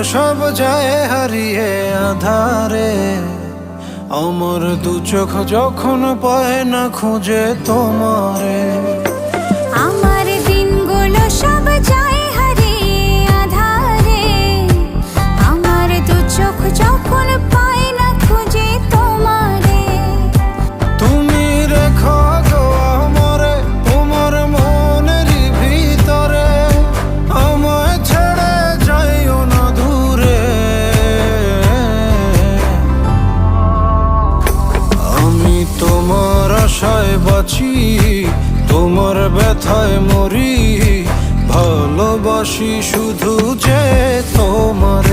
সব যায় হারিয়ে আধারে। আমার দু চোখ যখন পায় না খুঁজে তোমারে। আমার দিনগুলো সব যায় হারিয়ে আঁধারে। আমার দু চোখ যখন পায় না খুঁজে তোমারে। তুমি রেখো গো আমারে তোমার মনেরই ভিতরে, আমায় ছেড়ে যাইও না দূরে। আমি তোমার আশায় বাঁচি, তোমার ব্যথায় মরি, ভালোবাসি শুধু যে তোমার।